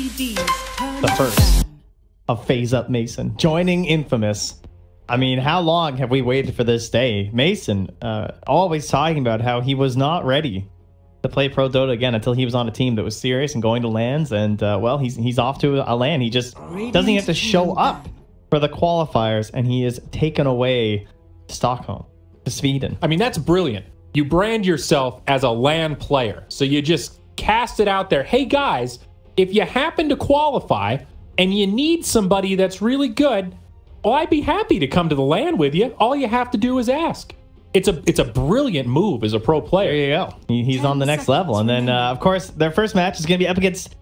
The first of Phase Up Mason joining Infamous. I mean, how long have we waited for this day? Mason, always talking about how he was not ready to play Pro Dota again until he was on a team that was serious and going to LANs. And, well, he's off to a LAN. He just doesn't even have to show up for the qualifiers, and he is taken away to Stockholm, to Sweden. I mean, that's brilliant. You brand yourself as a LAN player. So you just cast it out there. Hey, guys, if you happen to qualify and you need somebody that's really good, well, I'd be happy to come to the LAN with you. All you have to do is ask. It's a brilliant move as a pro player. There you go. He's on the next level. And then, of course, their first match is going to be up against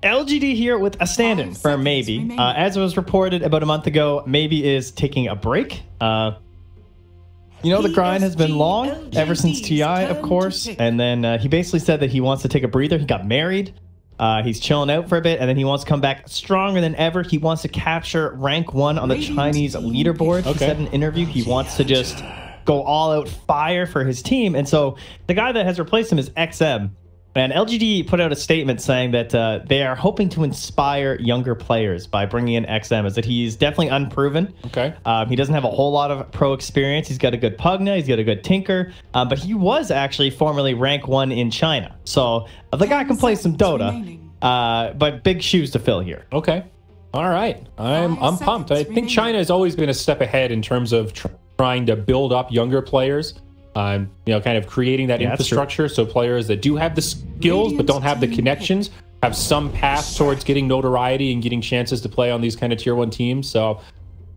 LGD here with a stand-in for Maybe. As was reported about a month ago, Maybe is taking a break. You know, the grind has been long ever since TI, of course. And then he basically said that he wants to take a breather. He got married. He's chilling out for a bit, and then he wants to come back stronger than ever. He wants to capture rank 1 on the Chinese leaderboard. He said in an interview he wants to just go all out fire for his team. And so the guy that has replaced him is XM. And LGD put out a statement saying that they are hoping to inspire younger players by bringing in XM, is that he's definitely unproven. Okay. He doesn't have a whole lot of pro experience. He's got a good Pugna. He's got a good Tinker. But he was actually formerly rank 1 in China. So the guy can play some Dota. But big shoes to fill here. Okay. All right. I'm pumped. I think China has always been a step ahead in terms of trying to build up younger players. You know, kind of creating that infrastructure so players that do have the skills but don't have the connections have some path towards getting notoriety and getting chances to play on these kind of tier 1 teams. So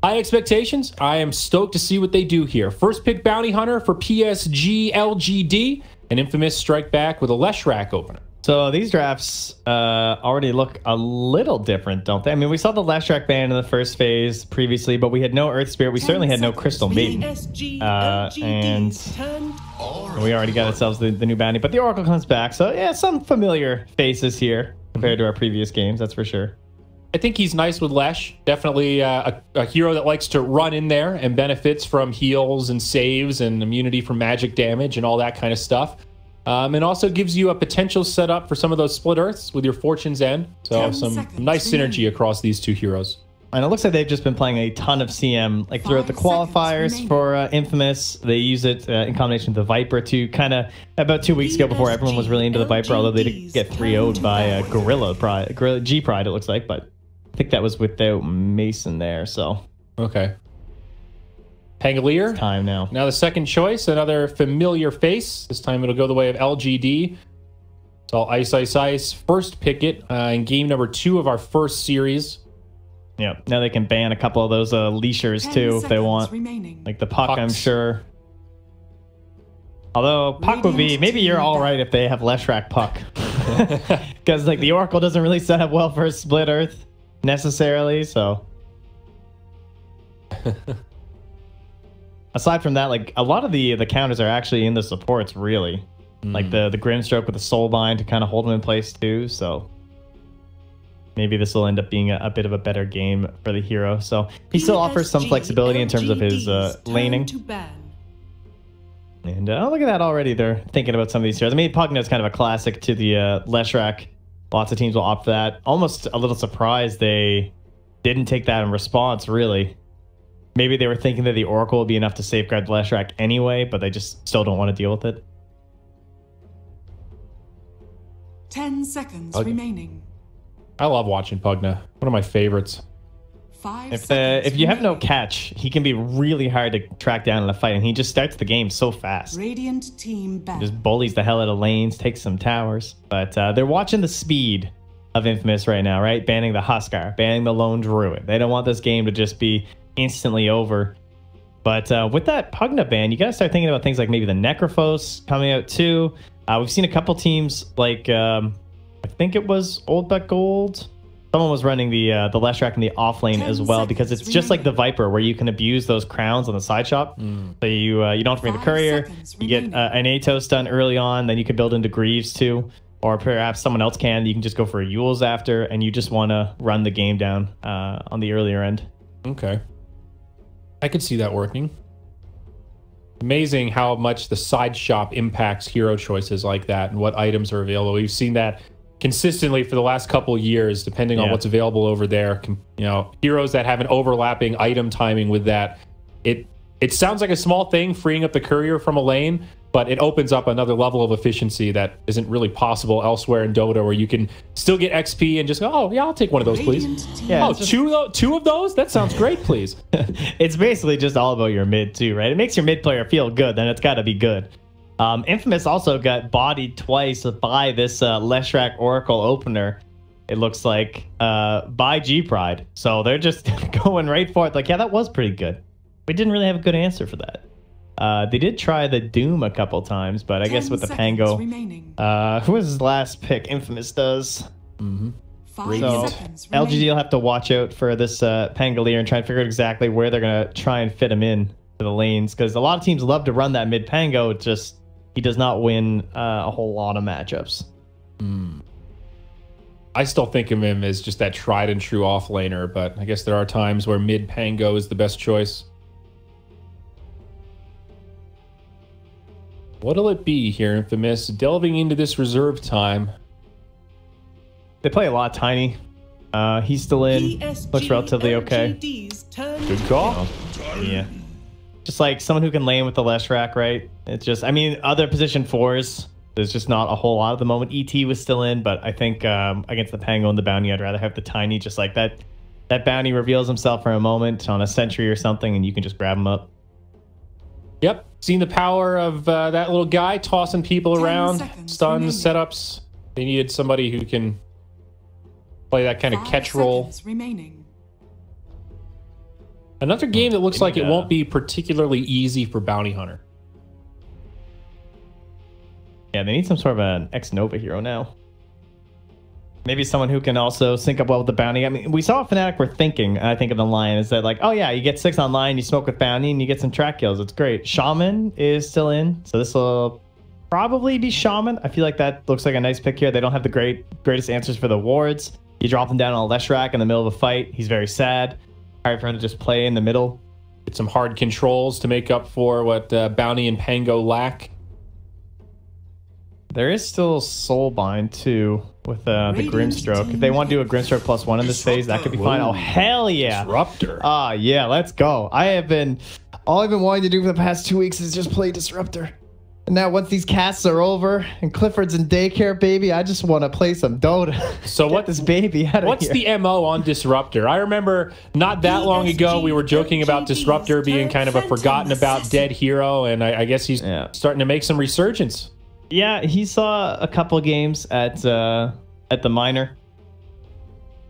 high expectations. I am stoked to see what they do here. First pick bounty hunter for Paris.LGD, an Infamous strike back with a Leshrac opener. So these drafts already look a little different, don't they? I mean, we saw the Leshrac ban in the first phase previously, but we had no Earth Spirit. We certainly had no Crystal Maiden. And we already got ourselves the new bounty. But the Oracle comes back. So, yeah, some familiar faces here compared to our previous games, that's for sure. I think he's nice with Lesh. Definitely a hero that likes to run in there and benefits from heals and saves and immunity from magic damage and all that kind of stuff. And also gives you a potential setup for some of those split earths with your Fortune's End. So some nice synergy across these two heroes. And it looks like they've just been playing a ton of CM like throughout the qualifiers for Infamous. They use it in combination with the Viper to kind of, about 2 weeks ago before everyone was really into the Viper, although they did get 3-0'd by Gorilla G Pride, it looks like. But I think that was without Mason there, so. Okay. Pangolier. Time now. Now the second choice, another familiar face. This time it'll go the way of LGD. It's all ice, ice, ice. First pick it in game number 2 of our first series. Yeah. Now they can ban a couple of those leashers too if they want. Like the Puck, I'm sure. Although Puck would be, maybe you're all right if they have Leshrac Puck. Because like the Oracle doesn't really set up well for a split Earth necessarily, so. Aside from that, like a lot of the counters are actually in the supports, really. Like the Grimstroke with the Soulbind to kind of hold them in place too. So maybe this will end up being a bit of a better game for the hero. So he still offers some flexibility in terms of his laning. And look at that already. They're thinking about some of these heroes. I mean, Pugna is kind of a classic to the Leshrac. Lots of teams will opt for that. Almost a little surprised they didn't take that in response, really. Maybe they were thinking that the Oracle would be enough to safeguard Leshrac anyway, but they just still don't want to deal with it. 10 seconds remaining. I love watching Pugna. One of my favorites. If you have no catch, he can be really hard to track down in a fight, and he just starts the game so fast. Radiant team back. Just bullies the hell out of lanes, takes some towers. But they're watching the speed of Infamous right now, right? Banning the Huskar, banning the Lone Druid. They don't want this game to just be instantly over. But with that Pugna ban, you gotta start thinking about things like maybe the Necrophos coming out too. We've seen a couple teams like I think it was Old Bet Gold. Someone was running the Leshrac in the off lane as well, because it's just like the Viper where you can abuse those crowns on the side shop. So you don't have to bring the courier. You get an Atos done early on, then you can build into Greaves too. Or perhaps someone else can. You can just go for a Yules after, and you just want to run the game down on the earlier end. Okay. I could see that working. Amazing how much the side shop impacts hero choices like that and what items are available. We've seen that consistently for the last couple of years, depending on what's available over there. You know, heroes that have an overlapping item timing with that. It sounds like a small thing, freeing up the courier from a lane, but it opens up another level of efficiency that isn't really possible elsewhere in Dota, where you can still get XP and just go, oh, yeah, I'll take one of those, please. Yeah, oh, two of those? That sounds great, please. It's basically just all about your mid, too, right? It makes your mid player feel good, then it's got to be good. Infamous also got bodied twice by this Leshrac Oracle opener, it looks like, by G-Pride. So they're just going right for it. Like, yeah, that was pretty good. We didn't really have a good answer for that. They did try the Doom a couple times, but I guess with the Pango, who was his last pick? Infamous does. Mm-hmm. So LGD will have to watch out for this Pangolier and try and figure out exactly where they're going to try and him in to the lanes, because a lot of teams love to run that mid Pango. Just he does not win a whole lot of matchups. I still think of him as just that tried and true off laner, but I guess there are times where mid Pango is the best choice. What'll it be here, Infamous? Delving into this reserve time. They play a lot Tiny. He's still in. Looks relatively okay. Good call. Yeah. Just like someone who can lane with the Leshrac, right? It's just, I mean, other position 4s, there's just not a whole lot at the moment. ET was still in, but I think against the Pango and the Bounty, I'd rather have the Tiny. Just like that Bounty reveals himself for a moment on a sentry or something, and you can just grab him up. Yep. Seen the power of that little guy tossing people around, stuns, setups. They needed somebody who can play that kind of catch role. Another game that looks like it won't be particularly easy for Bounty Hunter. Yeah, they need some sort of an ex-Nova hero now. Maybe someone who can also sync up well with the Bounty. I mean, we saw Fnatic were thinking, I think, in the line, is that like, oh yeah, you get 6 online, you smoke with Bounty, and you get some track kills. It's great. Shaman is still in, so this will probably be Shaman. I feel like that looks like a nice pick here. They don't have the greatest answers for the wards. You drop him down on a Leshrac in the middle of a fight. He's very sad. Hard for him to just play in the middle. Get some hard controls to make up for what Bounty and Pango lack. There is still Soulbind, too, with the Grimstroke. If they want to do a Grimstroke +1 in this phase, that could be fine. Oh, hell yeah. Disruptor. Yeah, let's go. All I've been wanting to do for the past 2 weeks is just play Disruptor. And now once these casts are over and Clifford's in daycare, baby, I just want to play some Dota. So what this baby out of what's here. The MO on Disruptor? I remember not that long ago we were joking about Disruptor being kind of a forgotten about dead hero, and I guess he's starting to make some resurgence. Yeah, he saw a couple games at the minor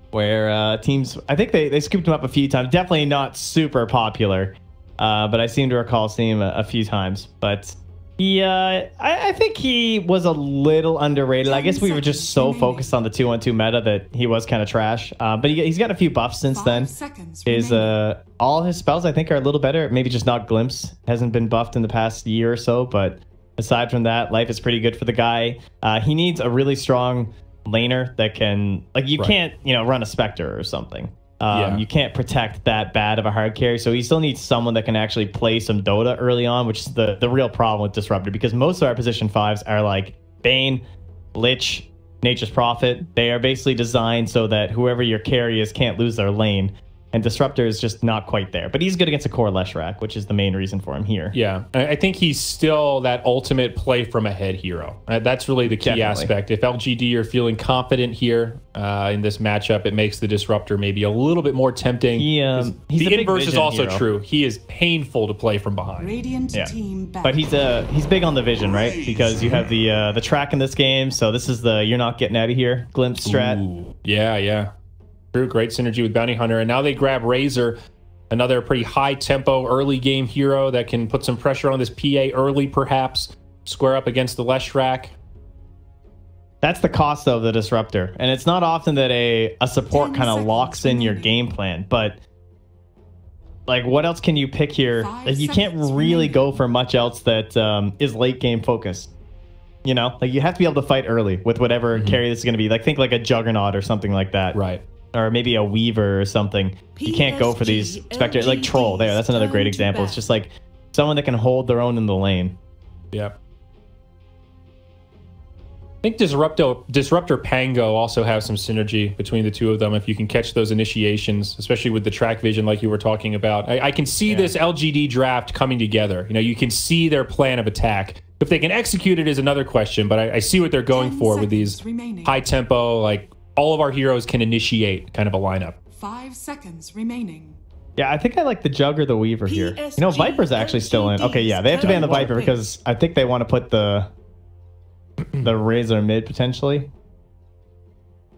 where teams, I think they scooped him up a few times. Definitely not super popular, but I seem to recall seeing him a few times. But he, I think he was a little underrated. I guess we were just so focused on the 2-1-2 meta that he was kind of trash. But he's got a few buffs since then. All his spells, I think, are a little better. Maybe just not Glimpse. Hasn't been buffed in the past year or so, but aside from that, life is pretty good for the guy. He needs a really strong laner that can, like, you can't, run a Spectre or something. You can't protect that bad of a hard carry, so he still needs someone that can actually play some Dota early on, which is the real problem with Disruptor, because most of our position 5s are like Bane, Lich, Nature's Prophet. They are basically designed so that whoever your carry is can't lose their lane. And Disruptor is just not quite there. But he's good against a core Leshrac, which is the main reason for him here. Yeah, I think he's still that ultimate play from ahead hero. That's really the key aspect. If LGD are feeling confident here in this matchup, it makes the Disruptor maybe a little bit more tempting. The inverse is also true. He is painful to play from behind. But he's big on the vision, right? Because you have the track in this game, so this is the you're not getting out of here glimpse strat. Ooh, yeah. True, great synergy with Bounty Hunter. And now they grab Razor, another pretty high-tempo early game hero that can put some pressure on this PA early, perhaps. Square up against the Leshrac. That's the cost of the Disruptor. And it's not often that a support kind of locks in your game plan. But, like, what else can you pick here? Like, you can't really go for much else that is late-game focused. Like, you have to be able to fight early with whatever carry this is going to be. Like, think like a Juggernaut or something like that. Right. Or maybe a Weaver or something. You can't go for these Spectre, like Troll. There, that's another great example. It's just like someone that can hold their own in the lane. Yep. think Disruptor Pango also have some synergy between the two of them if you can catch those initiations, especially with the track vision like you were talking about. I can see this LGD draft coming together. You know, you can see their plan of attack. If they can execute it is another question, but I see what they're going for with these high tempo, like all of our heroes can initiate kind of a lineup. 5 seconds remaining. Yeah, I think I like the Jug or the Weaver here. You know, Viper's actually still in. Okay, yeah, they have to ban the Viper because I think they want to put the Razor mid potentially.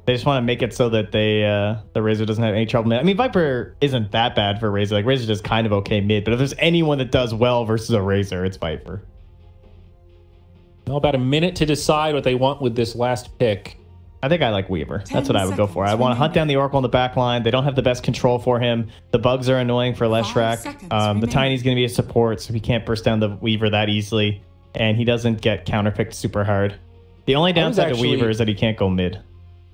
They just want to make it so that the Razor doesn't have any trouble mid. I mean, Viper isn't that bad for Razor. Like Razor does kind of okay mid, but if there's anyone that does well versus a Razor, it's Viper. Well, about a minute to decide what they want with this last pick. I think I like Weaver. That's what I would go for. I want to hunt down the Oracle in the back line. They don't have the best control for him. The bugs are annoying for Leshrac. The Tiny's going to be a support, so he can't burst down the Weaver that easily. And he doesn't get counterpicked super hard. The only downside to Weaver is that he can't go mid.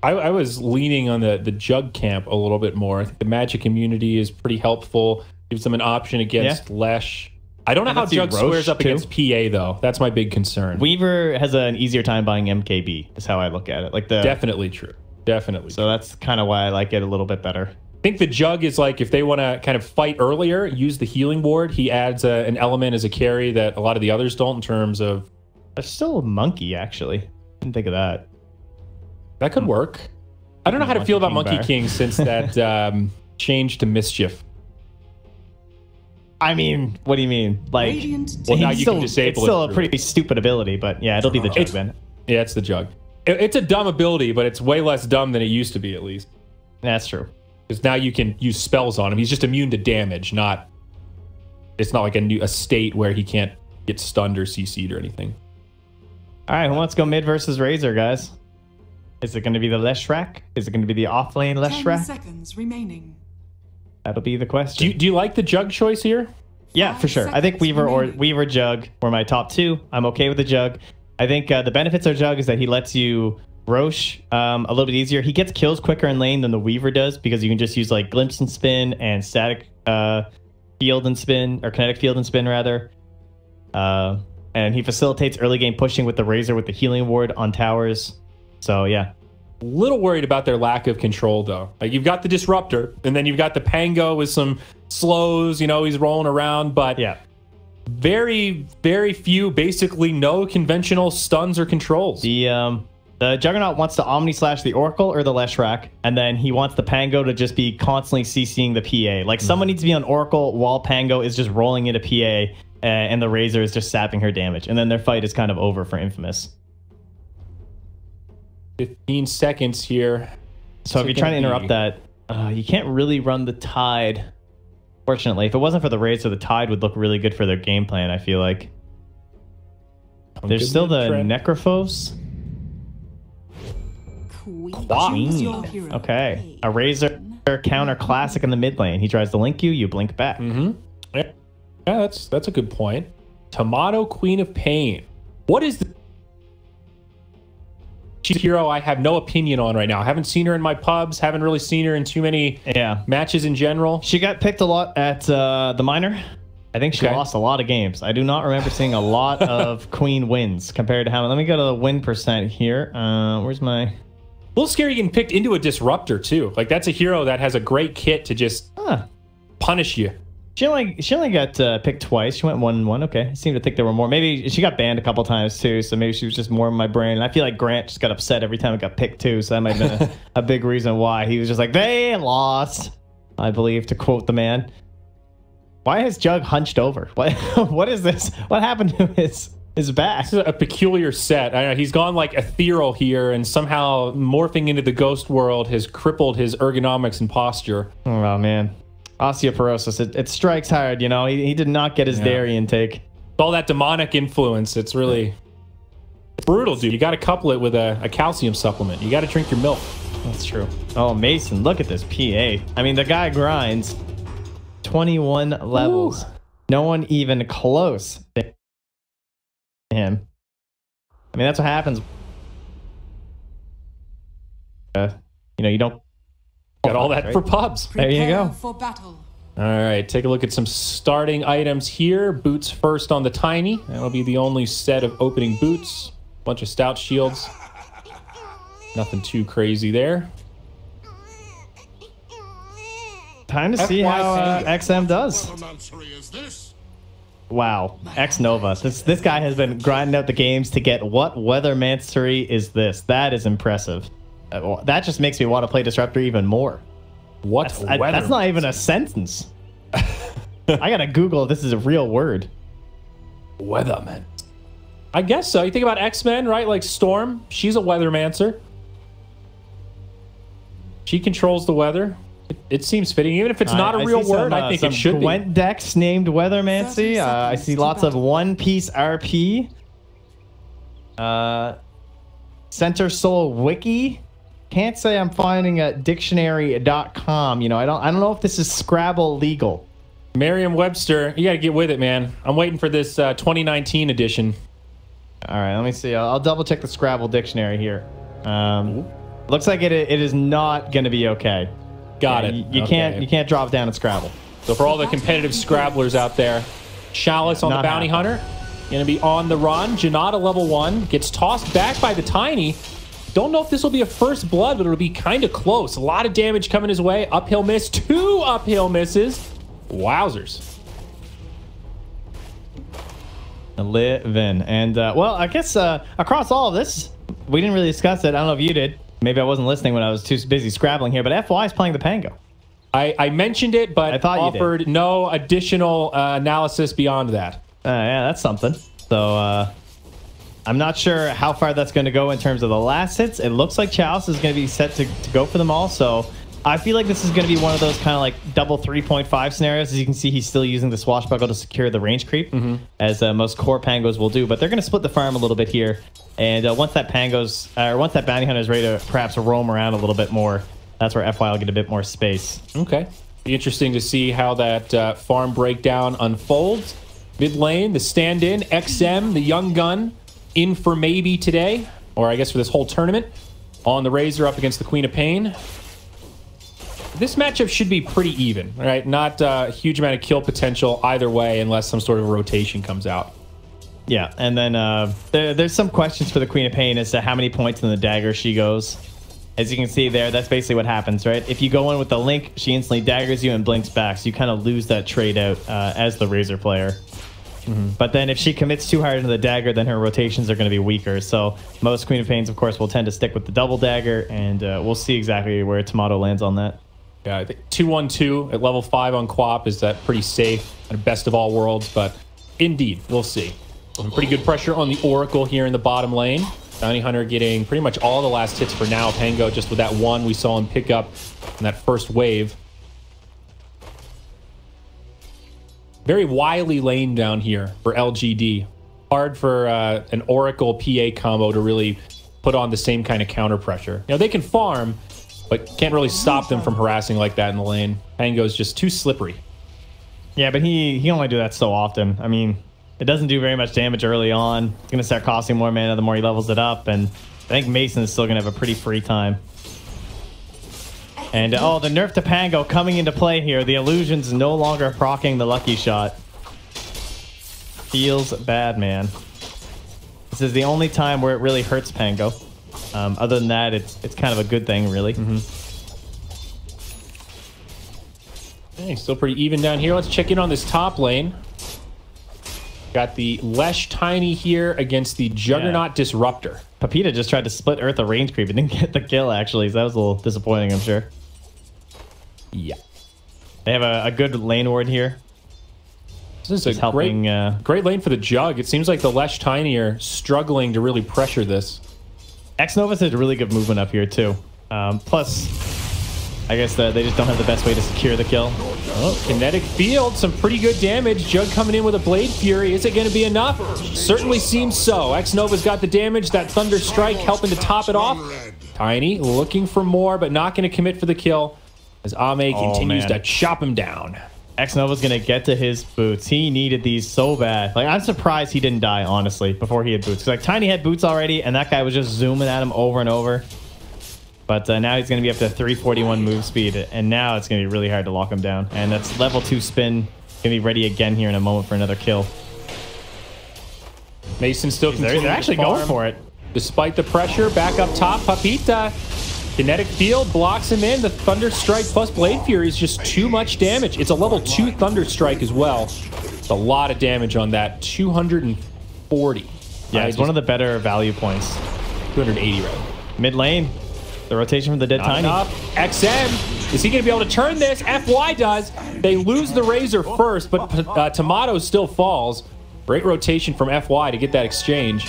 I was leaning on the Jug camp a little bit more. I think the magic immunity is pretty helpful. Gives them an option against Lesh. I don't know how Jug squares up against PA, though. That's my big concern. Weaver has an easier time buying MKB, is how I look at it. Like Definitely true. Definitely. So that's kind of why I like it a little bit better. I think the Jug is like, if they want to kind of fight earlier, use the healing ward. He adds an element as a carry that a lot of the others don't in terms of... There's still a Monkey, actually. Didn't think of that. That could work. I don't know how to feel about Monkey King since that change to Mischief. I mean, what do you mean? Like, well, now you can disable it. It's still a pretty stupid ability, but yeah, it'll be the Jug, man. Yeah, it's the Jug. It's a dumb ability, but it's way less dumb than it used to be, at least. That's true. Because now you can use spells on him. He's just immune to damage, not... It's not like a state where he can't get stunned or CC'd or anything. All right, who wants to go mid versus Razor, guys? Is it going to be the Leshrac? Is it going to be the off-lane Leshrac? 10 seconds remaining. That'll be the question. Do you like the Jug choice here? Yeah, for sure. I think Weaver Jug were my top two. I'm okay with the Jug. I think the benefits of Jug is that he lets you Roche a little bit easier. He gets kills quicker in lane than the Weaver does because you can just use like Glimpse and Spin and Static Field and Spin, or Kinetic Field and Spin rather. And he facilitates early game pushing with the Razor with the healing ward on towers. So yeah. A little worried about their lack of control, though. Like, you've got the Disruptor, and then you've got the Pango with some slows. You know, he's rolling around, but yeah, very, very few, basically no conventional stuns or controls. The Juggernaut wants to Omni Slash the Oracle or the Leshrac, and then he wants the Pango to just be constantly CCing the PA. Like, someone needs to be on Oracle while Pango is just rolling into PA, and the Razor is just sapping her damage, and then their fight is kind of over for Infamous. 15 seconds here. So if you're trying to interrupt that, you can't really run the Tide. Fortunately, if it wasn't for the Razor, the Tide would look really good for their game plan, I feel like. There's still the Necrophos. Queen. Okay. A Razor counter classic in the mid lane. He tries to link you, you blink back. Yeah, that's a good point. Tomato, Queen of Pain. What is the... She's a hero I have no opinion on right now. I haven't seen her in my pubs. Haven't really seen her in too many matches in general. She got picked a lot at the minor. I think she lost a lot of games. I do not remember seeing a lot of Queen wins compared to how... Let me go to the win percent here. Where's my... A little scary getting picked into a Disruptor, too. Like, that's a hero that has a great kit to just punish you. She only got picked twice. She went 1-1. Okay, I seem to think there were more. Maybe she got banned a couple times too, so maybe she was just more in my brain. And I feel like Grant just got upset every time it got picked too, so that might have been a big reason why. He was just like, they lost, I believe, to quote the man. Why has Jug hunched over? What is this? What happened to his back? This is a peculiar set. I know he's gone like ethereal here, and somehow morphing into the ghost world has crippled his ergonomics and posture. Oh man. Osteoporosis, it strikes hard, you know. He did not get his dairy intake. All that demonic influence, it's really brutal, dude. You got to couple it with a calcium supplement. You got to drink your milk. That's true. Oh, Mason, look at this PA. I mean, the guy grinds 21 levels. Ooh. No one even close to him. I mean, that's what happens. You know, you don't... Got all that for pubs. There you go. For battle. All right, take a look at some starting items here. Boots first on the Tiny. That'll be the only set of opening boots. Bunch of stout shields. Nothing too crazy there. Time to see how XM does. Wow, X Nova. This guy has been grinding out the games to get what weathermancery is this? That is impressive. That just makes me want to play Disruptor even more. That's not even a sentence. I gotta Google if this is a real word. Weatherman. I guess so. You think about X-Men, right? Like Storm. She's a weathermancer. She controls the weather. It seems fitting, even if it's not a real word. I think it should be. Gwent decks named Weathermancy. I see lots of One Piece RP. Center Soul Wiki. Can't say I'm finding a dictionary.com. You know, I don't know if this is Scrabble legal. Merriam-Webster, you got to get with it, man. I'm waiting for this 2019 edition. All right, let me see. I'll double check the Scrabble dictionary here. Looks like it is not going to be okay. Got it. You can't drop down at Scrabble. So for all the competitive Scrabblers out there, Chalice on the Bounty Hunter, going to be on the run. Janata level 1 gets tossed back by the Tiny. Don't know if this will be a first blood, but it'll be kind of close. A lot of damage coming his way. Uphill miss, 2 uphill misses. Wowzers. Livin'. And well, I guess across all of this, we didn't really discuss it. I don't know if you did. Maybe I wasn't listening when I was too busy scrabbling here, but FY is playing the Pango. I mentioned it, but I thought offered no additional analysis beyond that. Yeah, that's something. So I'm not sure how far that's going to go in terms of the last hits. It looks like Chalice is going to be set to go for them all. So I feel like this is going to be one of those kind of like double 3.5 scenarios. As you can see, he's still using the swashbuckle to secure the range creep, as most core Pangos will do. But they're going to split the farm a little bit here. And once that once that Bounty Hunter is ready to perhaps roam around a little bit more, that's where FY will get a bit more space. Okay. Be interesting to see how that farm breakdown unfolds. Mid lane, the stand-in, XM, the young gun, in for maybe today, or I guess for this whole tournament, on the Razor up against the Queen of Pain. This matchup should be pretty even, right? Not a huge amount of kill potential either way unless some sort of a rotation comes out. Yeah, and then there's some questions for the Queen of Pain as to how many points in the dagger she goes. As you can see there, that's basically what happens, right? If you go in with the Link, she instantly daggers you and blinks back, so you kind of lose that trade out as the Razor player. But then if she commits too hard into the dagger, then her rotations are going to be weaker. So most Queen of Pains, of course, will tend to stick with the double dagger, and we'll see exactly where Tomato lands on that. Yeah, I think 2-1-2 at level 5 on Quap is that pretty safe and best of all worlds, but indeed, we'll see. Some pretty good pressure on the Oracle here in the bottom lane. Bounty Hunter getting pretty much all the last hits for now. Pango just with that one we saw him pick up in that first wave. Very wily lane down here for LGD. Hard for an Oracle PA combo to really put on the same kind of counter pressure. You know, they can farm, but can't really stop them from harassing like that in the lane. Pango's just too slippery. Yeah, but he only do that so often. I mean, it doesn't do very much damage early on. It's going to start costing more mana the more he levels it up, and I think Mason is still going to have a pretty free time. And oh, the nerf to Pango coming into play here. The illusion's no longer proccing the lucky shot. Feels bad, man. This is the only time where it really hurts Pango. Other than that, it's kind of a good thing, really. Okay, still pretty even down here. Let's check in on this top lane. Got the Lesh Tiny here against the Juggernaut Disruptor. Papita just tried to split Earth a range creep and didn't get the kill, actually. So that was a little disappointing, I'm sure. Yeah. They have a good lane ward here. This is a great lane for the Jug. It seems like the Lesh Tiny are struggling to really pressure this. X-Novus has really good movement up here, too. Plus, I guess they just don't have the best way to secure the kill. Oh, Kinetic Field, some pretty good damage. Jug coming in with a Blade Fury. Is it going to be enough? Certainly seems so. X-Nova's got the damage. That Thunder Strike helping to top it off. Tiny looking for more, but not going to commit for the kill as Ame continues to chop him down. X-Nova's going to get to his boots. He needed these so bad. Like, I'm surprised he didn't die, honestly, before he had boots. Because, like, Tiny had boots already, and that guy was just zooming at him over and over. But now he's going to be up to 341 move speed, and now it's going to be really hard to lock him down. And that's level 2 spin. Going to be ready again here in a moment for another kill. Mason still continuing. They're actually going for it. Despite the pressure, back up top, Papita. Kinetic Field blocks him in. The Thunder Strike plus Blade Fury is just too much damage. It's a level 2 Thunder Strike as well. It's a lot of damage on that. 240. Yeah, it's one of the better value points. 280 right. Mid lane. The rotation from the dead Tiny. XM. Is he going to be able to turn this? FY does. They lose the Razor first, but Tomato still falls. Great rotation from FY to get that exchange.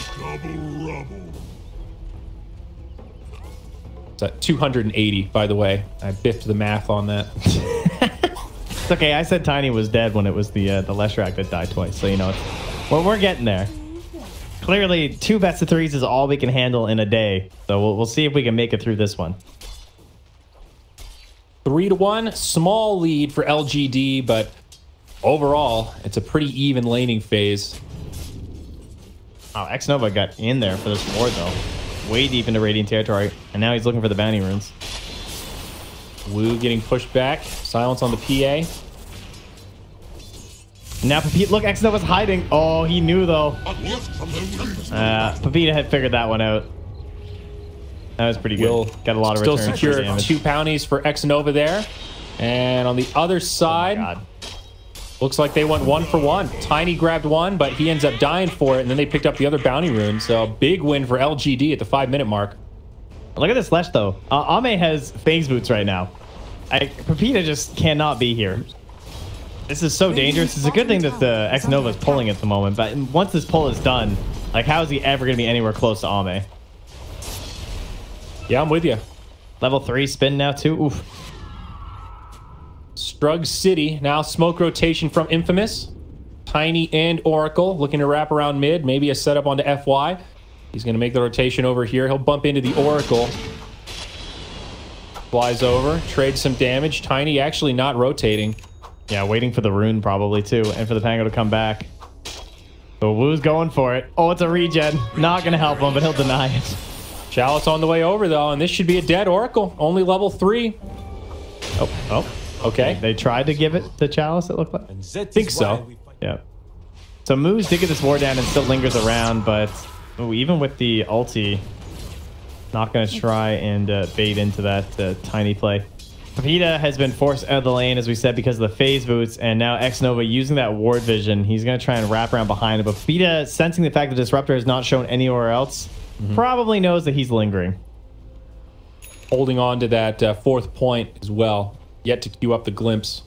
It's at 280, by the way. I biffed the math on that. It's okay. I said Tiny was dead when it was the Leshrac that died twice. So, you know, well, we're getting there. Clearly, 2 best of 3s is all we can handle in a day. So we'll see if we can make it through this one. 3-1. Small lead for LGD, but overall, it's a pretty even laning phase. Oh, X-Nova got in there for this ward, though. Way deep into Radiant territory, and now he's looking for the bounty runes. Wu getting pushed back. Silence on the PA. Now Pepita, look, X-Nova's hiding. Oh, he knew, though. Pepita had figured that one out. That was pretty good. Got a lot of returns. Still secure 2 bounties for X-Nova there. And on the other side... Oh my God. Looks like they went 1 for 1. Tiny grabbed one, but he ends up dying for it, and then they picked up the other bounty rune. So big win for LGD at the 5-minute mark. Look at this Lesh, though. Ame has phase boots right now. Pepita just cannot be here. This is so dangerous. It's a good thing that the X-Nova is pulling at the moment, but once this pull is done, like, how is he ever going to be anywhere close to Ame? Yeah, I'm with you. Level 3 spin now, too. Oof. Strug City, now smoke rotation from Infamous. Tiny and Oracle looking to wrap around mid. Maybe a setup onto FY. He's going to make the rotation over here. He'll bump into the Oracle. Flies over, trades some damage. Tiny actually not rotating. Yeah, waiting for the rune probably too, and for the Pango to come back. So Wu's going for it. Oh, it's a regen. Not going to help him, but he'll deny it. Chalice on the way over, though, and this should be a dead Oracle. Only level 3. Oh. Okay. They tried to give it to Chalice, it looked like. I think so. Yeah. So Moose did get this ward down and still lingers around, but even with the ulti, not going to try and bait into that Tiny play. Pepita has been forced out of the lane, as we said, because of the phase boots, and now X-Nova using that ward vision. He's going to try and wrap around behind him, but Pepita, sensing the fact that Disruptor is not shown anywhere else, probably knows that he's lingering. Holding on to that 4th point as well. Yet to queue up the glimpse.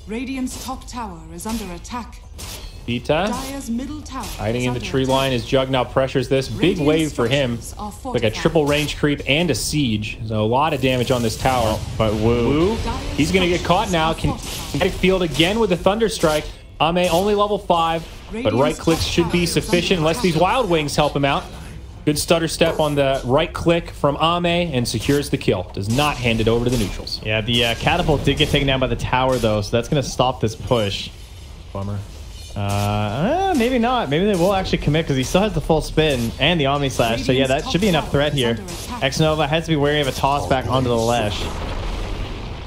Radiant's top tower is under attack. Vita Dire's middle tower hiding in the tree line as Jug now pressures this. Big wave for him. Like a triple range creep and a siege. So a lot of damage on this tower. But Wu, he's going to get caught now. Kinetic Field again with the Thunder Strike. Ame only level 5, but right clicks should be sufficient unless these Wild Wings help him out. Good stutter step on the right click from Ame and secures the kill. Does not hand it over to the neutrals. Yeah, the catapult did get taken down by the tower, though, so that's going to stop this push. Bummer. Maybe not. Maybe they will actually commit because he still has the full spin and the Omni Slash. So yeah, that should be enough threat here. X-Nova has to be wary of a toss back onto the Lesh.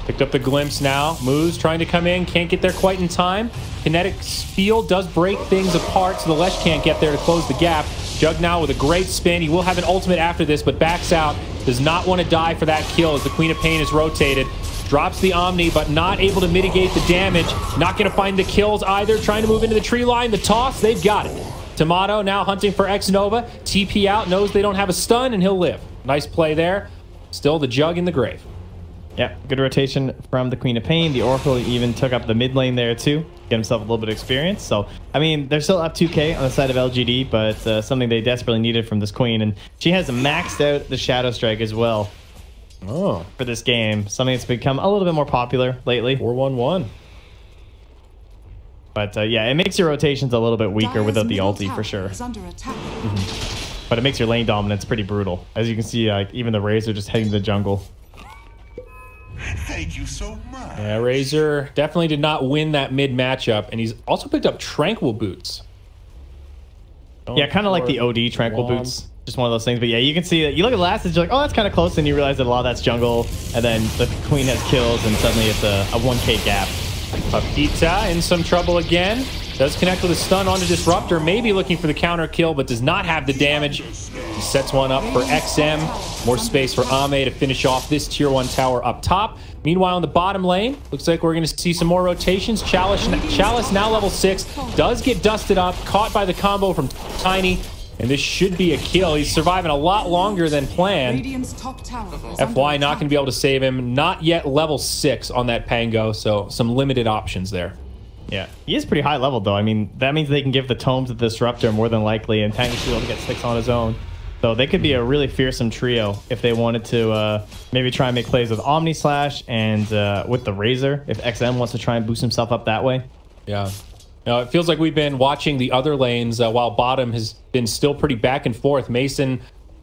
Picked up the glimpse now. Moves trying to come in. Can't get there quite in time. Kinetic Field does break things apart, so the Lesh can't get there to close the gap. Jug now with a great spin. He will have an ultimate after this, but backs out. Does not want to die for that kill as the Queen of Pain is rotated. Drops the Omni, but not able to mitigate the damage. Not going to find the kills either. Trying to move into the tree line. The toss, they've got it. Tomato now hunting for X-Nova. TP out, knows they don't have a stun, and he'll live. Nice play there. Still the Jug in the grave. Yeah, good rotation from the Queen of Pain. The Oracle even took up the mid lane there too. Get himself a little bit of experience. So, I mean, they're still up 2k on the side of LGD, but something they desperately needed from this Queen. And she has maxed out the Shadow Strike as well. Oh, for this game. Something that's become a little bit more popular lately. 4-1-1. But yeah, it makes your rotations a little bit weaker without the ulti for sure. But it makes your lane dominance pretty brutal. As you can see, even the Razor just heading to the jungle. Thank you so much. Yeah, Razor definitely did not win that mid matchup, and he's also picked up Tranquil Boots. Yeah, kind of like the OD Tranquil Boots. Just one of those things. But yeah, you can see that. You look at the last, and you're like, oh, that's kind of close, and you realize that a lot of that's jungle, and then the Queen has kills, and suddenly it's a 1k gap. Papita in some trouble again. Does connect with a stun onto Disruptor, maybe looking for the counter kill, but does not have the damage. He sets one up for XM. More space for Ame to finish off this tier 1 tower up top. Meanwhile, in the bottom lane, looks like we're going to see some more rotations. Chalice now level 6, does get dusted up, caught by the combo from Tiny, and this should be a kill. He's surviving a lot longer than planned. FY not going to be able to save him. Not yet level 6 on that Pango, so some limited options there. Yeah, he is pretty high level, though. I mean, that means they can give the tome to the Disruptor more than likely, and Tank should be able to get 6 on his own. So they could be a really fearsome trio if they wanted to maybe try and make plays with Omni Slash and with the Razor, if XM wants to try and boost himself up that way. Yeah. Now, it feels like we've been watching the other lanes while bottom has been still pretty back and forth. Mason,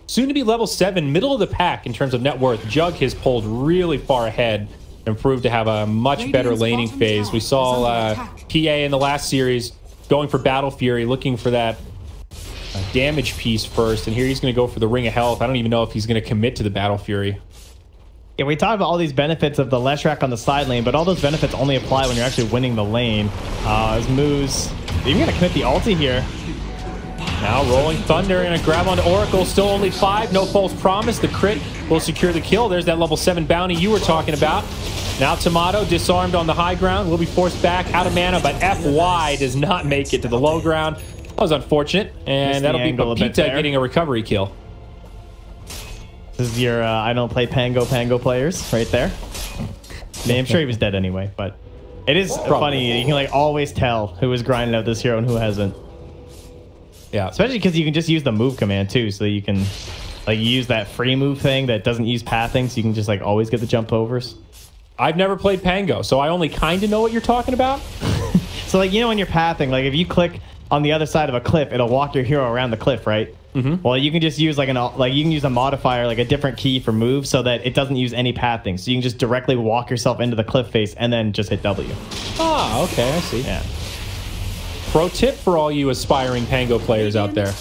soon to be level 7, middle of the pack in terms of net worth. Jug has pulled really far ahead and proved to have a much better laning phase. We saw PA in the last series going for Battle Fury, looking for that damage piece first, and here he's going to go for the Ring of Health. I don't even know if he's going to commit to the Battle Fury. Yeah, we talked about all these benefits of the Leshrac on the side lane, but all those benefits only apply when you're actually winning the lane. As Moose even going to commit the ulti here. Now Rolling Thunder and a grab onto Oracle. Still only 5. No false promise. The crit will secure the kill. There's that level 7 bounty you were talking about. Now Tomato disarmed on the high ground. Will be forced back out of mana, but FY does not make it to the low ground. That was unfortunate. And that'll be Pepita getting a recovery kill. This is your I don't play Pango players right there. I mean, I'm sure he was dead anyway, but it is funny. You can like always tell who is grinding out this hero and who hasn't. Yeah, especially because you can just use the move command too, so you can like use that free move thing that doesn't use pathing, so you can just like always get the jump overs. I've never played Pango, so I only kind of know what you're talking about. So like, you know, when you're pathing, like if you click on the other side of a cliff, it'll walk your hero around the cliff, right? Mm-hmm. Well, you can just use you can use a modifier, like a different key for move, so that it doesn't use any pathing. So you can just directly walk yourself into the cliff face and then just hit W. Ah, okay, I see. Yeah. Pro tip for all you aspiring Pango players out there.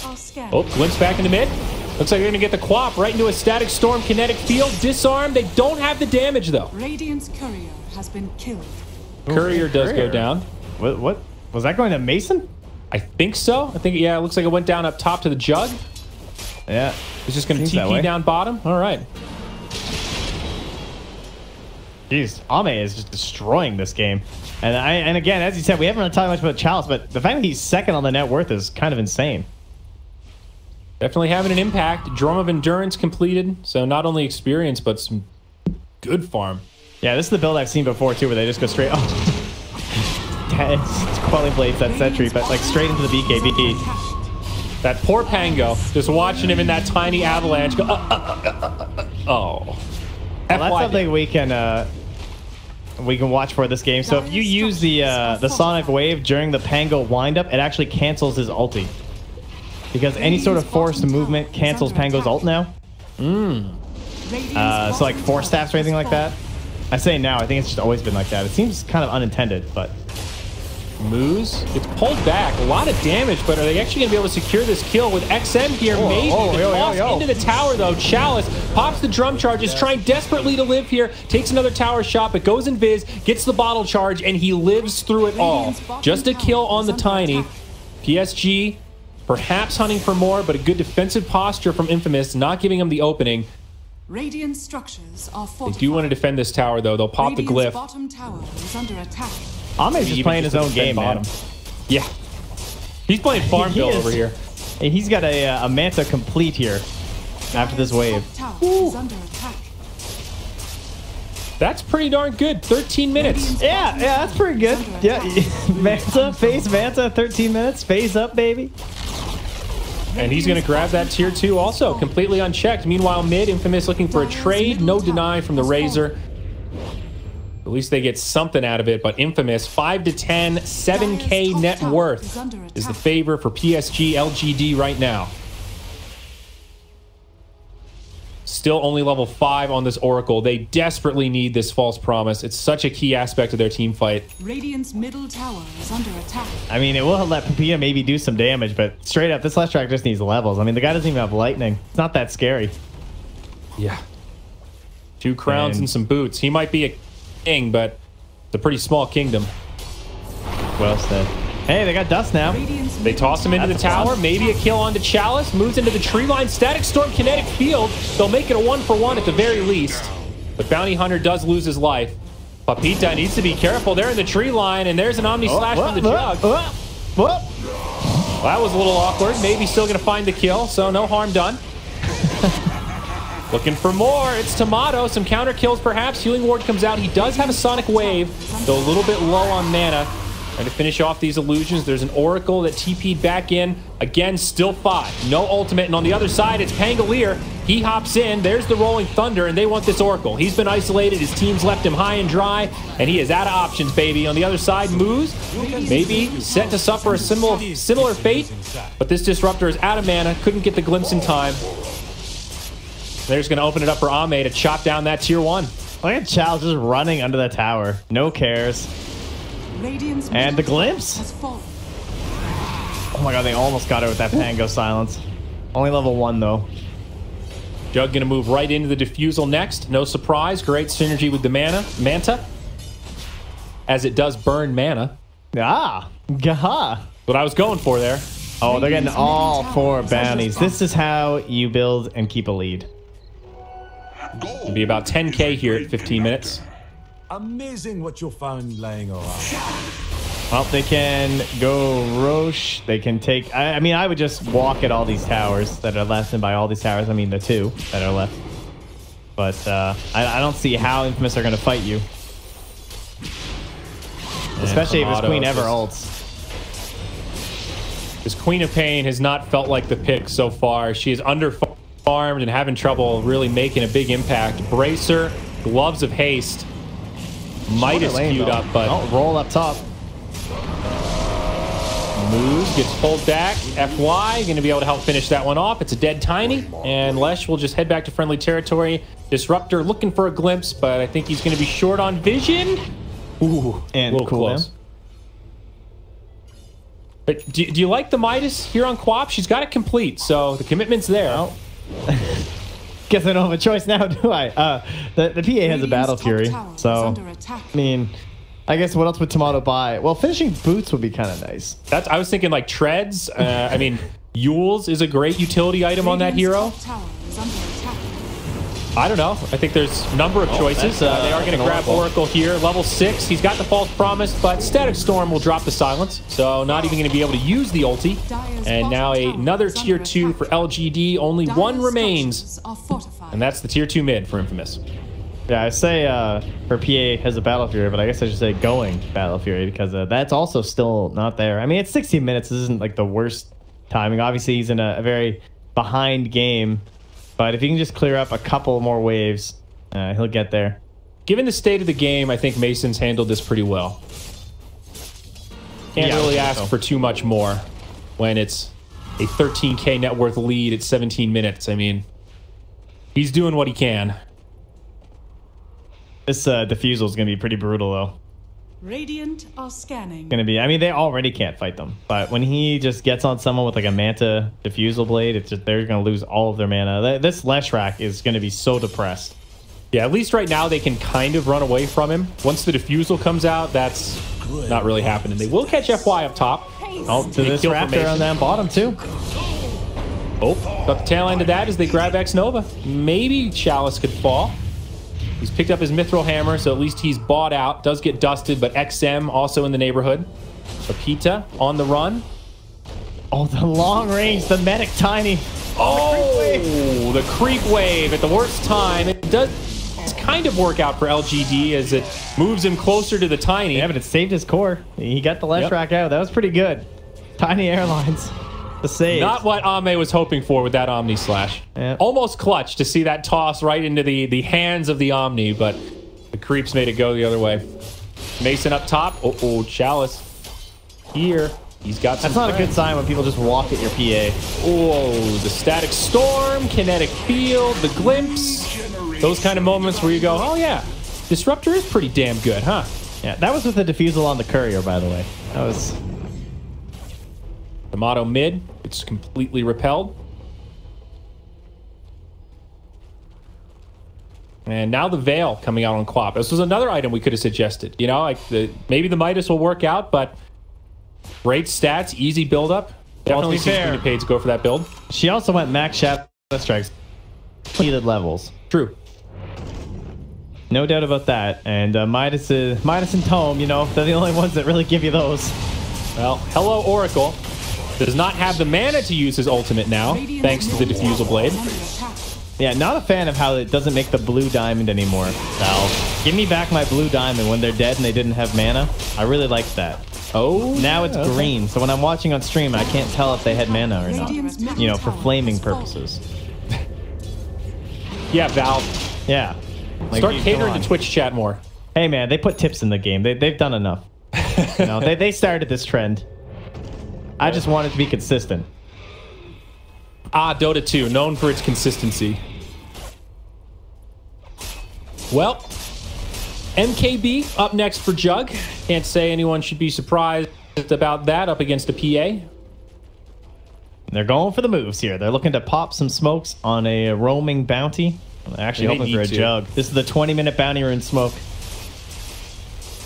Oh, glimpse back into mid. Looks like they're going to get the Quap right into a Static Storm kinetic field. Disarm. They don't have the damage, though. Radiant's courier has been killed. Courier does go down. What? Was that going to Mason? I think so. I think, yeah, it looks like it went down up top to the Jug. Yeah. He's just going to TP down bottom. All right. Jeez, Ame is just destroying this game. And again, as you said, we haven't really talked much about Chalice, but the fact that he's second on the net worth is kind of insane. Definitely having an impact. Drum of Endurance completed, so not only experience, but some good farm. Yeah, this is the build I've seen before, too, where they just go straight... Oh. It's Quelling Blades, that sentry, but like straight into the BKB. That poor Pango, just watching him in that tiny avalanche go... Oh. Well, that's something we can watch for this game. So if you use the Sonic Wave during the Pango windup, it actually cancels his ulti. Because any sort of forced movement cancels Pango's ult now. So like Force Staffs or anything like that. I say now, I think it's just always been like that. It seems kind of unintended, but... Moose, it's pulled back. A lot of damage, but are they actually going to be able to secure this kill with XM here? Maybe. Into the tower, though. Chalice pops the drum charge, is trying desperately to live here, takes another tower shot, but goes invis, gets the bottle charge, and he lives through it all. Just a kill on the Tiny. PSG perhaps hunting for more, but a good defensive posture from Infamous, not giving him the opening. Radiant structures are They do want to defend this tower, though. They'll pop the glyph. Bottom tower is under attack. Ame's just playing his own game, man. Yeah. He's playing farm build over here. And he's got a Manta complete here after this wave. That's pretty darn good. 13 minutes. Yeah, that's pretty good. Yeah, Manta, phase Manta, 13 minutes. Phase up, baby. And he's going to grab that tier 2 also, completely unchecked. Meanwhile, mid, Infamous looking for a trade. No deny from the Razor. At least they get something out of it, but Infamous, 5 to 10, 7K net worth is the favor for PSG.LGD right now. Still only level 5 on this Oracle. They desperately need this false promise. It's such a key aspect of their team fight. Radiant's middle tower is under attack. I mean, it will let Pepita maybe do some damage, but straight up, this Leshrac just needs levels. I mean, the guy doesn't even have lightning. It's not that scary. Yeah. 2 crowns and some boots. He might be a king, but it's a pretty small kingdom. Well said. Hey, they got dust now. They toss him into the tower. Maybe a kill onto Chalice. Moves into the tree line. Static Storm, Kinetic Field. They'll make it a 1-for-1 at the very least. But Bounty Hunter does lose his life. Papita needs to be careful. They're in the tree line, and there's an Omni Slash from the Jug. Well, that was a little awkward. Maybe still going to find the kill, so no harm done. Looking for more. It's Tomato. Some counter kills, perhaps. Healing Ward comes out. He does have a Sonic Wave, though a little bit low on mana. And to finish off these illusions, there's an Oracle that TP'd back in. Again, still 5. No ultimate. And on the other side, it's Pangolier. He hops in. There's the Rolling Thunder, and they want this Oracle. He's been isolated. His team's left him high and dry, and he is out of options, baby. On the other side, Moose, maybe set to suffer a similar fate, but this Disruptor is out of mana. Couldn't get the glimpse in time. They're just going to open it up for Ame to chop down that tier 1. Look at Chow just running under the tower. No cares. And the glimpse. Oh my god, they almost got it with that Pango silence. Only level 1 though. Jug gonna move right into the Diffusal next. No surprise. Great synergy with the Manta. As it does burn mana. Ah, gaha. What I was going for there. Oh, they're getting all 4 bounties. This is how you build and keep a lead. It'll be about 10k here at 15 minutes. Amazing what you'll find laying around. Well, they can go Roche. They can take... I mean, I would just walk at all these towers that are left, and by all these towers, I mean the 2 that are left. But I don't see how Infamous are going to fight you. Especially if his Queen ever ults. His Queen of Pain has not felt like the pick so far. She is underfarmed and having trouble really making a big impact. Bracer, Gloves of Haste. Midas queued up, but... Oh, roll up top. Moves, gets pulled back. FY, going to be able to help finish that one off. It's a dead Tiny, and Lesh will just head back to friendly territory. Disruptor looking for a glimpse, but I think he's going to be short on vision. Ooh, and a little close. But do you like the Midas here on Quap? She's got it complete, so the commitment's there. Well, guess I don't have a choice now, do I? The PA has a Battle Fury, so I mean, I guess what else would Tomato buy? Well, finishing boots would be kind of nice. I was thinking like treads. I mean, Yules is a great utility item on that hero. I don't know. I think there's a number of choices. They are going to grab Oracle here. Level 6. He's got the False Promise, but Static Storm will drop the silence. So not even going to be able to use the ulti. And now another tier 2 for LGD. Only 1 remains. And that's the tier 2 mid for Infamous. Yeah, I say her PA has a Battle Fury, but I guess I should say going Battle Fury because that's also still not there. I mean, it's 16 minutes. This isn't like the worst timing. Obviously, he's in a very behind game. But if he can just clear up a couple more waves, he'll get there. Given the state of the game, I think Mason's handled this pretty well. Can't really ask for too much more when it's a 13k net worth lead at 17 minutes. I mean, he's doing what he can. This Diffusal is going to be pretty brutal, though. Radiant are scanning. Going to be. I mean, they already can't fight them, but when he just gets on someone with like a Manta Diffusal Blade, it's just they're going to lose all of their mana. This Leshrac is going to be so depressed. Yeah, at least right now they can kind of run away from him. Once the Diffusal comes out, that's not really happening. They will catch FY up top. Oh, to this Raptor on that bottom too. Oh, got the tail end of that as they grab X Nova. Maybe Chalice could fall. He's picked up his Mithril Hammer, so at least he's bought out. Does get dusted, but XM also in the neighborhood. Papita on the run. Oh, the long range, the medic Tiny. Oh, the creep wave at the worst time. It does kind of work out for LGD as it moves him closer to the Tiny. Yeah, but it saved his core. He got the Leshrac out. That was pretty good. Tiny Airlines. The save. Not what Ame was hoping for with that Omni Slash. Yep. Almost clutch to see that toss right into the hands of the Omni, but the creeps made it go the other way. Mason up top. Oh, Chalice here. He's got some. That's not a good sign when people just walk at your PA. Oh, the Static Storm, Kinetic Field, the Glimpse. Those kind of moments where you go, oh yeah, Disruptor is pretty damn good, huh? Yeah, that was with the Diffusal on the Courier, by the way. That was... Tomato mid. It's completely repelled. And now the Veil coming out on Quap. This was another item we could have suggested. You know, like maybe the Midas will work out, but Great stats, easy build-up. Definitely seems to be paid to go for that build. She also went max shadow strikes, completed levels. True. No doubt about that. And Midas and Tome, you know, they're the only ones that really give you those. Well, hello Oracle. Does not have the mana to use his ultimate now, thanks to the Diffusal Blade. Yeah, not a fan of how it doesn't make the blue diamond anymore, Valve. Give me back my blue diamond when they're dead and they didn't have mana. I really liked that. Oh, now it's green, so when I'm watching on stream, I can't tell if they had mana or not. You know, for flaming purposes. Yeah, Valve. Yeah. Like, start catering to Twitch chat more. Hey, man, they put tips in the game. They've done enough. You know, they started this trend. I just want it to be consistent. Ah, Dota 2, known for its consistency. Well, MKB up next for Jug. Can't say anyone should be surprised about that up against a PA. They're going for the moves here. They're looking to pop some smokes on a roaming bounty. They're actually hoping for a Jug. This is the 20-minute bounty rune smoke.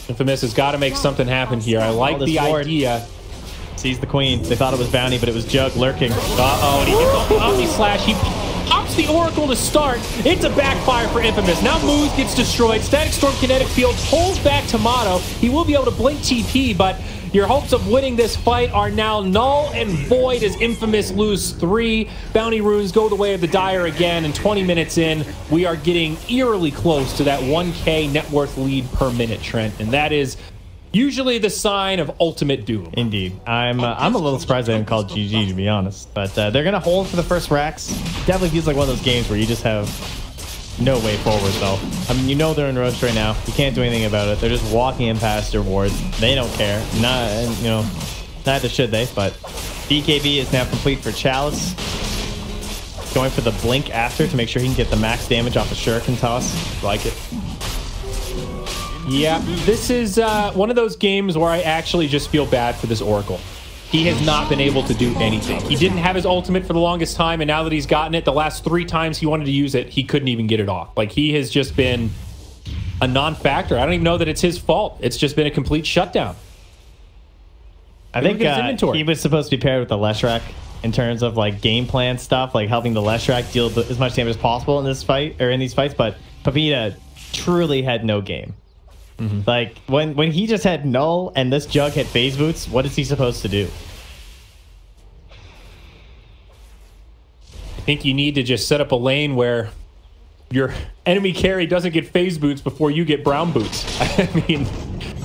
Infamous has got to make something happen here. I like the idea. Sees the queen. They thought it was bounty, but it was Jug lurking. Uh-oh, and he gets off the Omni Slash. He pops the Oracle to start. It's a backfire for Infamous. Now Moose gets destroyed. Static Storm Kinetic Field pulls back Tomato. He will be able to blink TP, but your hopes of winning this fight are now null and void as Infamous lose 3. Bounty runes go the way of the Dire again, and 20 minutes in, we are getting eerily close to that 1K net worth lead per minute, Trent, and that is usually the sign of ultimate doom. Indeed. I'm a little surprised they didn't call GG, to be honest. But they're going to hold for the first racks. Definitely feels like one of those games where you just have no way forward, though. I mean, you know they're in roast right now. You can't do anything about it. They're just walking in past their wards. They don't care. Neither should they. But BKB is now complete for Chalice. Going for the blink after to make sure he can get the max damage off the Shuriken toss. Like it. Yeah, this is one of those games where I actually just feel bad for this Oracle. He has not been able to do anything. He didn't have his ultimate for the longest time, and now that he's gotten it, the last 3 times he wanted to use it, he couldn't even get it off. Like, he has just been a non-factor. I don't even know that it's his fault. It's just been a complete shutdown. I think he was supposed to be paired with the Leshrac in terms of like game plan stuff, like helping the Leshrac deal as much damage as possible in this fight or in these fights. But Pavita truly had no game. Mm-hmm. Like when he just had null and this Jug had phase boots, what is he supposed to do? I think you need to just set up a lane where your enemy carry doesn't get phase boots before you get brown boots. I mean,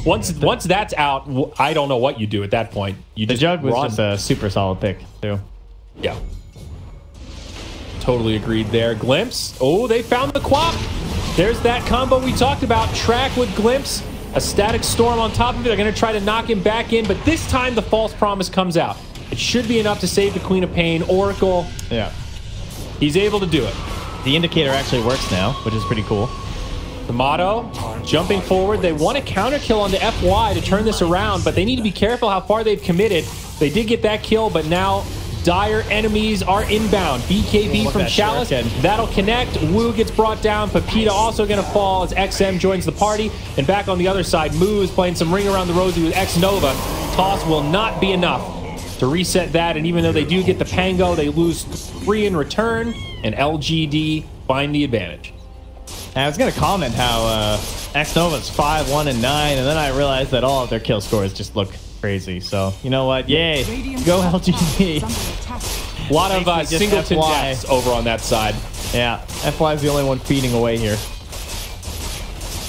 once that's out, I don't know what you do at that point. The Jug was just a super solid pick too. Yeah, totally agreed there. Glimpse. Oh, they found the Quap. There's that combo we talked about. Track with Glimpse. A Static Storm on top of it. They're going to try to knock him back in, but this time the False Promise comes out. It should be enough to save the Queen of Pain. Oracle. Yeah. He's able to do it. The indicator actually works now, which is pretty cool. Tomato jumping forward. They want a counter kill onto FY to turn this around, but they need to be careful how far they've committed. They did get that kill, but now Dire enemies are inbound. BKB from Chalice. That'll connect. Wu gets brought down. Pepita also going to fall as XM joins the party. And back on the other side, Moo is playing some Ring Around the Rosie with X Nova. Toss will not be enough to reset that. And even though they do get the Pango, they lose 3 in return. And LGD find the advantage. I was going to comment how X Nova's 5-1 and 9, and then I realized that all of their kill scores just look crazy. So, you know what? Yay. Go LGD. A lot of singleton deaths over on that side. Yeah. FY is the only one feeding away here.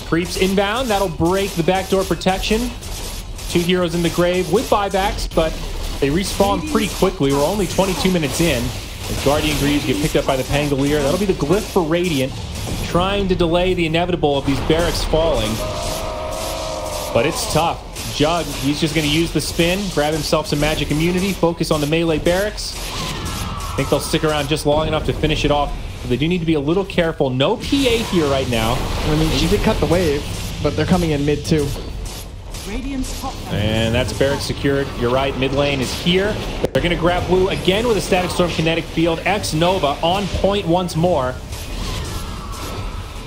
Creeps inbound. That'll break the backdoor protection. 2 heroes in the grave with buybacks, but they respawn pretty quickly. We're only 22 minutes in. As Guardian Greaves get picked up by the Pangolier. That'll be the glyph for Radiant, trying to delay the inevitable of these barracks falling. But it's tough. Jug, he's just going to use the spin, grab himself some magic immunity, focus on the melee barracks. I think they'll stick around just long enough to finish it off. But they do need to be a little careful. No PA here right now. I mean, she did cut the wave, but they're coming in mid too. And that's barracks secured. You're right, mid lane is here. They're going to grab Wu again with a Static Storm Kinetic Field. X Nova on point once more.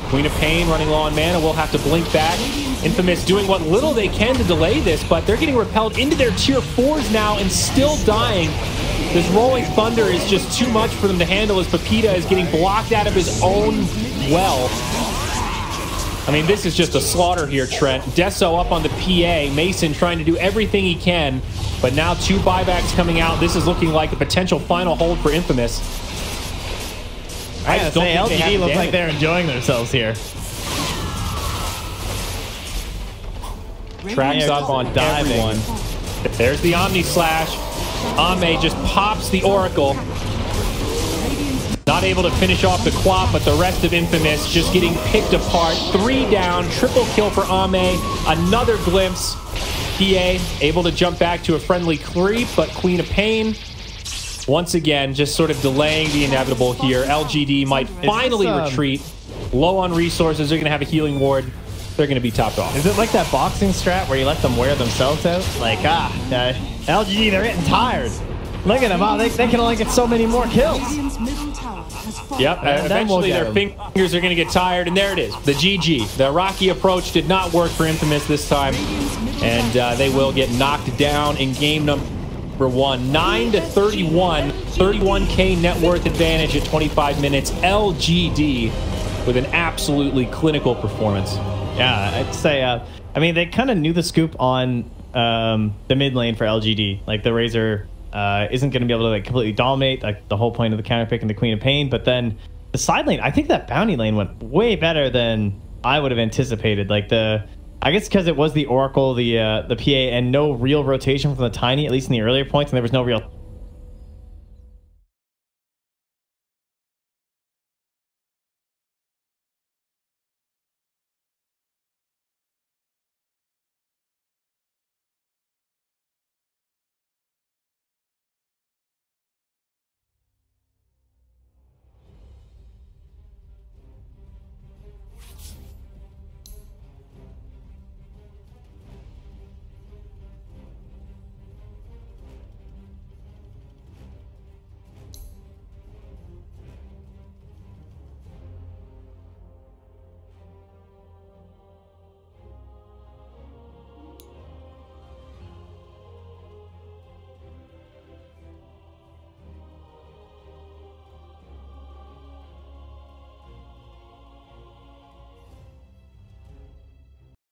Queen of Pain running low on mana will have to blink back. Infamous doing what little they can to delay this, but they're getting repelled into their tier 4s now and still dying. This Rolling Thunder is just too much for them to handle as Pepita is getting blocked out of his own well. I mean, this is just a slaughter here, Trent. Deso up on the PA. Mason trying to do everything he can, but now 2 buybacks coming out. This is looking like a potential final hold for Infamous. I gotta say, LGD looks like they're enjoying themselves here. Tracks up on everyone. There's the Omni Slash. Ame just pops the Oracle. Not able to finish off the Quap, but the rest of Infamous just getting picked apart. 3 down, triple kill for Ame. Another glimpse. PA able to jump back to a friendly creep, but Queen of Pain once again just sort of delaying the inevitable here. LGD might finally retreat. Low on resources. They're going to have a healing ward. They're going to be topped off. Is it like that boxing strat where you let them wear themselves out? Like, LGD, they're getting tired. Look at them. Oh, they can only get so many more kills. Yep, eventually their fingers are going to get tired, and there it is, the GG. The Rocky approach did not work for Infamous this time, and they will get knocked down in game number 1. 9-31, 31K net worth advantage at 25 minutes. LGD with an absolutely clinical performance. Yeah, I'd say, I mean, they kind of knew the scoop on the mid lane for LGD. Like, the Razor isn't going to be able to like completely dominate, like the whole point of the counter pick and the Queen of Pain. But then the side lane, I think that bounty lane went way better than I would have anticipated. Like I guess because it was the Oracle, the PA, and no real rotation from the Tiny, at least in the earlier points, and there was no real